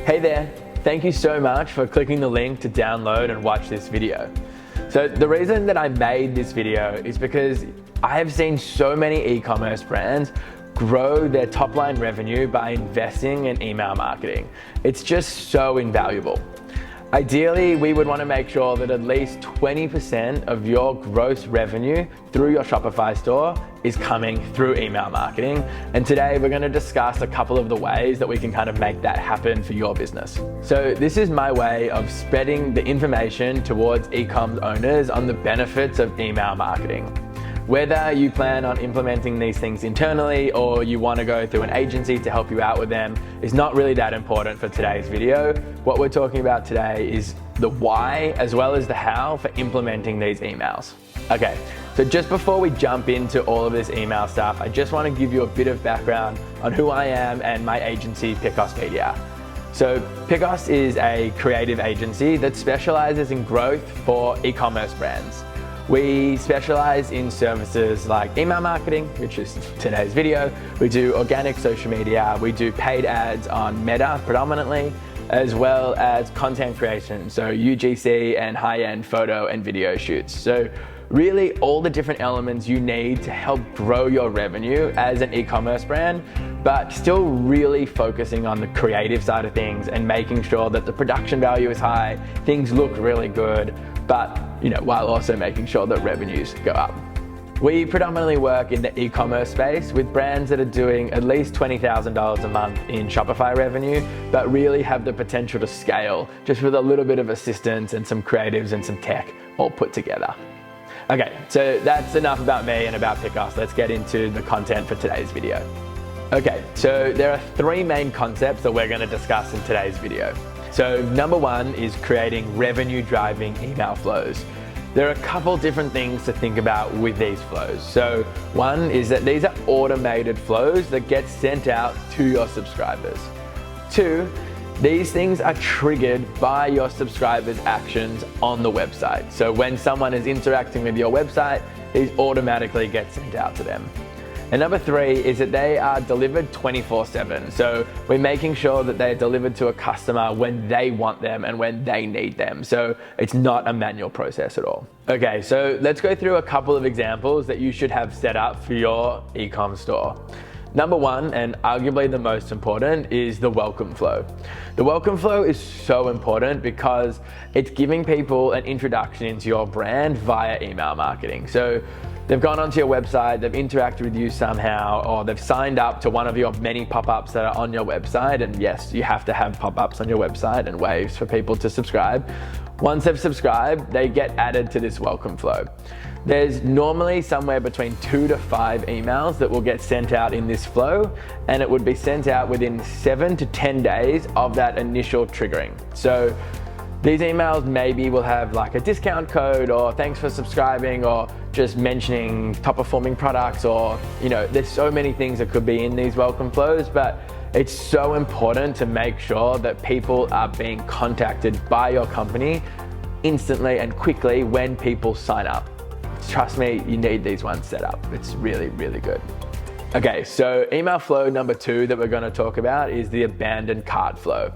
Hey there, thank you so much for clicking the link to download and watch this video. So the reason that I made this video is because I have seen so many e-commerce brands grow their top line revenue by investing in email marketing. It's just so invaluable. Ideally, we would want to make sure that at least 20% of your gross revenue through your Shopify store is coming through email marketing. And today we're going to discuss a couple of the ways that we can kind of make that happen for your business. So this is my way of spreading the information towards e-com owners on the benefits of email marketing. Whether you plan on implementing these things internally or you want to go through an agency to help you out with them is not really that important for today's video. What we're talking about today is the why as well as the how for implementing these emails. Okay, so just before we jump into all of this email stuff, I just want to give you a bit of background on who I am and my agency, Picos Media. So Pios is a creative agency that specializes in growth for e-commerce brands. We specialize in services like email marketing, which is today's video. We do organic social media. We do paid ads on Meta predominantly, as well as content creation. So UGC and high-end photo and video shoots. So really all the different elements you need to help grow your revenue as an e-commerce brand, but still really focusing on the creative side of things and making sure that the production value is high, things look really good, but while also making sure that revenues go up. We predominantly work in the e-commerce space with brands that are doing at least $20,000 a month in Shopify revenue, but really have the potential to scale just with a little bit of assistance and some creatives and some tech all put together. Okay, so that's enough about me and about Picos. Let's get into the content for today's video. Okay, so there are three main concepts that we're going to discuss in today's video. So number one is creating revenue driving email flows. There are a couple different things to think about with these flows. So one is that these are automated flows that get sent out to your subscribers. Two, these things are triggered by your subscribers' actions on the website. So when someone is interacting with your website, these automatically get sent out to them. And number three is that they are delivered 24/7. So we're making sure that they're delivered to a customer when they want them and when they need them. So it's not a manual process at all. Okay, so let's go through a couple of examples that you should have set up for your e-com store. Number one, and arguably the most important, is the welcome flow. The welcome flow is so important because it's giving people an introduction into your brand via email marketing. So they've gone onto your website, they've interacted with you somehow, or they've signed up to one of your many pop-ups that are on your website. And yes, you have to have pop-ups on your website and waves for people to subscribe. Once they've subscribed, they get added to this welcome flow. There's normally somewhere between 2 to 5 emails that will get sent out in this flow, and it would be sent out within 7 to 10 days of that initial triggering. So these emails maybe will have like a discount code or thanks for subscribing or just mentioning top performing products or, there's so many things that could be in these welcome flows, but it's so important to make sure that people are being contacted by your company instantly and quickly when people sign up. Trust me, you need these ones set up. It's really, really good. Okay, so email flow number two that we're going to talk about is the abandoned cart flow.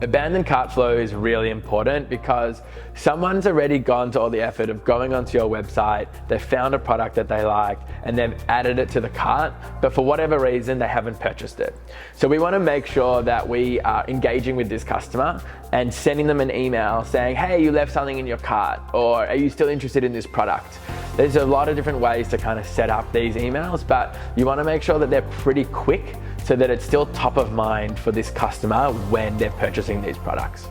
Abandoned cart flow is really important because someone's already gone to all the effort of going onto your website, they've found a product that they like, and they've added it to the cart, but for whatever reason, they haven't purchased it. So we want to make sure that we are engaging with this customer and sending them an email saying, hey, you left something in your cart, or are you still interested in this product? There's a lot of different ways to kind of set up these emails, but you want to make sure that they're pretty quick so that it's still top of mind for this customer when they're purchasing these products.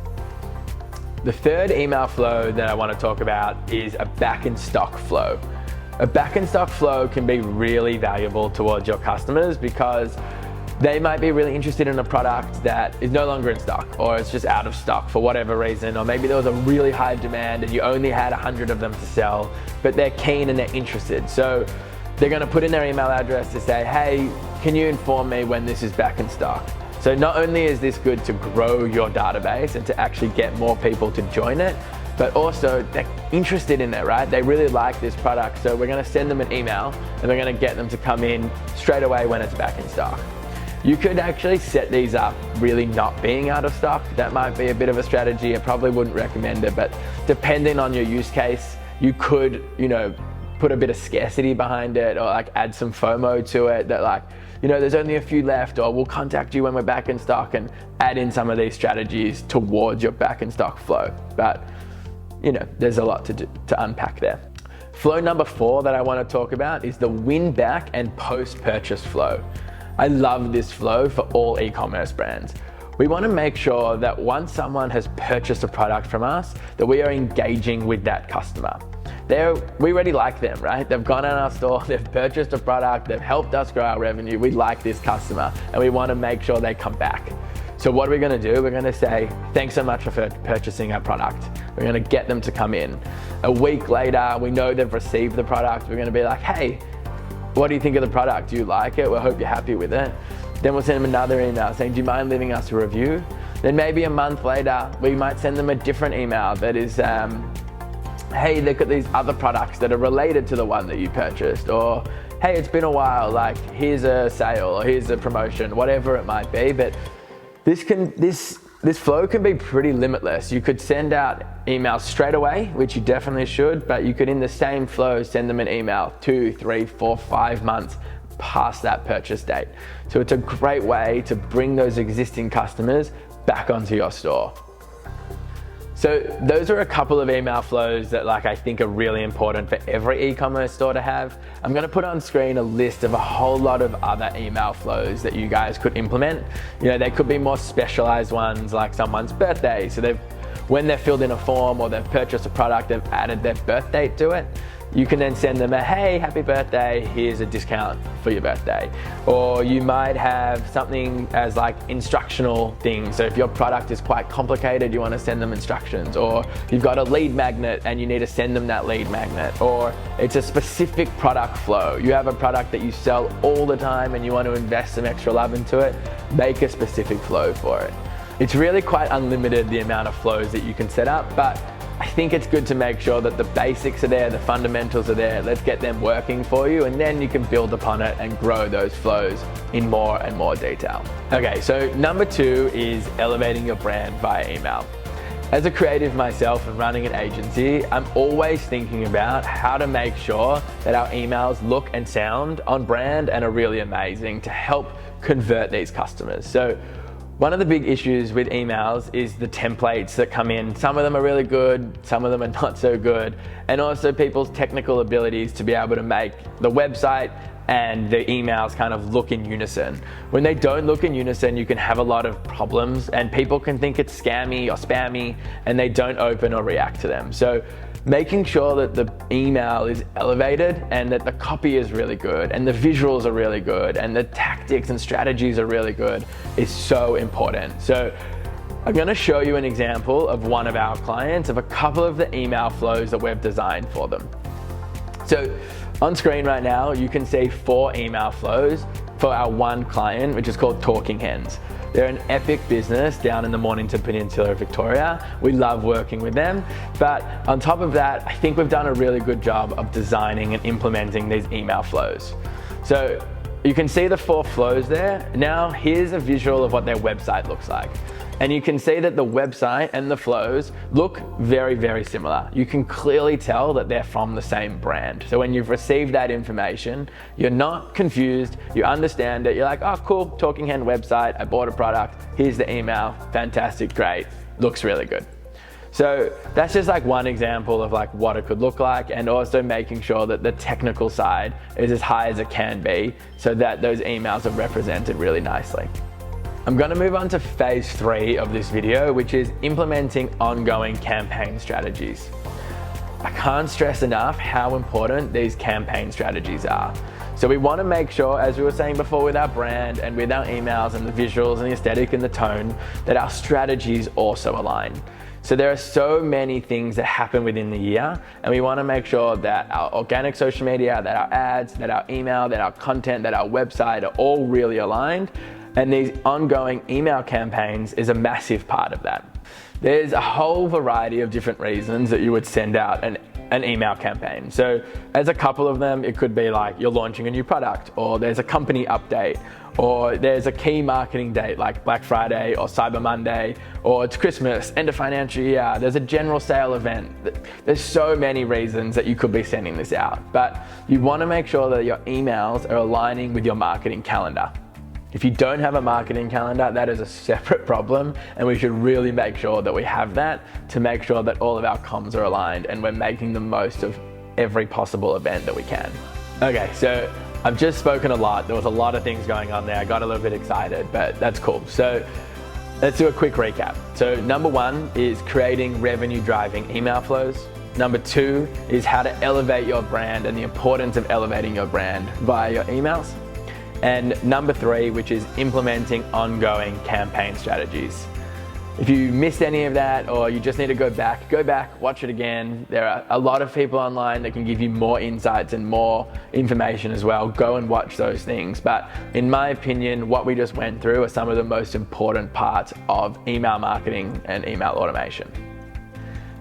The third email flow that I want to talk about is a back in stock flow. A back in stock flow can be really valuable towards your customers because they might be really interested in a product that is no longer in stock, or it's just out of stock for whatever reason, or maybe there was a really high demand and you only had 100 of them to sell, but they're keen and they're interested. So they're going to put in their email address to say, hey, can you inform me when this is back in stock? So not only is this good to grow your database and to actually get more people to join it, but also they're interested in it, right? They really like this product. So we're going to send them an email and we're going to get them to come in straight away when it's back in stock. You could actually set these up really not being out of stock. That might be a bit of a strategy. I probably wouldn't recommend it, but depending on your use case, you could, put a bit of scarcity behind it, or like add some FOMO to it, that like, there's only a few left, or we'll contact you when we're back in stock, and add in some of these strategies towards your back in stock flow. But there's a lot to unpack there. Flow number 4 that I want to talk about is the win back and post-purchase flow. I love this flow for all e-commerce brands. We want to make sure that once someone has purchased a product from us, that we are engaging with that customer. We already like them, right? They've gone in our store, they've purchased a product, they've helped us grow our revenue. We like this customer and we want to make sure they come back. So what are we going to do? We're going to say, thanks so much for purchasing our product. We're going to get them to come in. A week later, we know they've received the product. We're going to be like, hey, what do you think of the product? Do you like it? We hope you're happy with it. Then we'll send them another email saying, do you mind leaving us a review? Then maybe a month later, we might send them a different email that is, hey, look at these other products that are related to the one that you purchased. Or, hey, it's been a while, like here's a sale or here's a promotion, whatever it might be. But this flow can be pretty limitless. You could send out emails straight away, which you definitely should, but you could in the same flow send them an email 2, 3, 4, 5 months past that purchase date. So it's a great way to bring those existing customers back onto your store. So those are a couple of email flows that I think are really important for every e-commerce store to have. I'm going to put on screen a list of a whole lot of other email flows that you guys could implement. They could be more specialized ones, like someone's birthday. So when they've filled in a form or they've purchased a product, they've added their birth date to it. You can then send them a, hey, happy birthday, here's a discount for your birthday. Or you might have something as like instructional things. So if your product is quite complicated, you want to send them instructions. Or you've got a lead magnet and you need to send them that lead magnet. Or it's a specific product flow. You have a product that you sell all the time and you want to invest some extra love into it, make a specific flow for it. It's really quite unlimited, the amount of flows that you can set up, but I think it's good to make sure that the basics are there, the fundamentals are there. Let's get them working for you, and then you can build upon it and grow those flows in more and more detail. Okay, so number 2 is elevating your brand via email. As a creative myself and running an agency, I'm always thinking about how to make sure that our emails look and sound on brand and are really amazing to help convert these customers. So one of the big issues with emails is the templates that come in. Some of them are really good, some of them are not so good, and also people's technical abilities to be able to make the website and the emails kind of look in unison. When they don't look in unison, you can have a lot of problems and people can think it's scammy or spammy and they don't open or react to them. So making sure that the email is elevated and that the copy is really good and the visuals are really good and the tactics and strategies are really good is so important. So I'm going to show you an example of one of our clients, of a couple of the email flows that we've designed for them. So on screen right now, you can see 4 email flows for our one client, which is called Talking Hens. They're an epic business down in the Mornington Peninsula of Victoria. We love working with them. But on top of that, I think we've done a really good job of designing and implementing these email flows. So you can see the 4 flows there. Now here's a visual of what their website looks like. And you can see that the website and the flows look very, very similar. You can clearly tell that they're from the same brand. So when you've received that information, you're not confused, you understand it, you're like, oh cool, Talking Hen website, I bought a product, here's the email, fantastic, great, looks really good. So that's just like one example of like what it could look like, and also making sure that the technical side is as high as it can be so that those emails are represented really nicely. I'm going to move on to phase 3 of this video, which is implementing ongoing campaign strategies. I can't stress enough how important these campaign strategies are. So we want to make sure, as we were saying before with our brand and with our emails and the visuals and the aesthetic and the tone, that our strategies also align. So there are so many things that happen within the year, and we want to make sure that our organic social media, that our ads, that our email, that our content, that our website are all really aligned. And these ongoing email campaigns is a massive part of that. There's a whole variety of different reasons that you would send out an an email campaign. So as a couple of them, it could be like you're launching a new product, or there's a company update, or there's a key marketing date like Black Friday or Cyber Monday, or it's Christmas, end of financial year, there's a general sale event. There's so many reasons that you could be sending this out, but you want to make sure that your emails are aligning with your marketing calendar. If you don't have a marketing calendar, that is a separate problem, and we should really make sure that we have that to make sure that all of our comms are aligned and we're making the most of every possible event that we can. Okay, so I've just spoken a lot. There was a lot of things going on there. I got a little bit excited, but that's cool. So let's do a quick recap. So number 1 is creating revenue driving email flows. Number 2 is how to elevate your brand and the importance of elevating your brand via your emails. And number 3, which is implementing ongoing campaign strategies. If you missed any of that, or you just need to go back, watch it again. There are a lot of people online that can give you more insights and more information as well. Go and watch those things. But in my opinion, what we just went through are some of the most important parts of email marketing and email automation.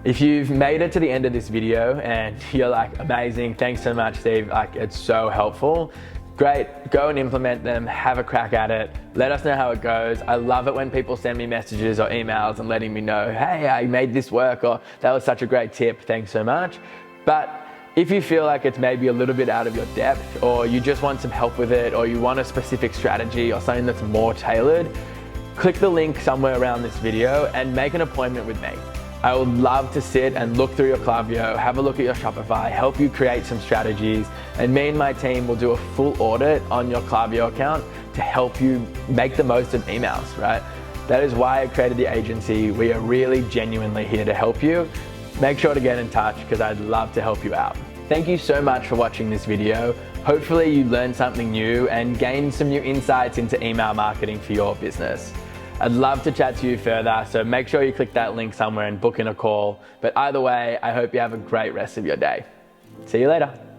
If you've made it to the end of this video and you're like, amazing, thanks so much, Steve, like it's so helpful, great, go and implement them, have a crack at it, let us know how it goes. I love it when people send me messages or emails and letting me know, hey, I made this work, or that was such a great tip, thanks so much. But if you feel like it's maybe a little bit out of your depth, or you just want some help with it, or you want a specific strategy or something that's more tailored, click the link somewhere around this video and make an appointment with me. I would love to sit and look through your Klaviyo, have a look at your Shopify, help you create some strategies, and me and my team will do a full audit on your Klaviyo account to help you make the most of emails, right? That is why I created the agency. We are really genuinely here to help you. Make sure to get in touch because I'd love to help you out. Thank you so much for watching this video. Hopefully you learned something new and gained some new insights into email marketing for your business. I'd love to chat to you further, so make sure you click that link somewhere and book in a call. But either way, I hope you have a great rest of your day. See you later.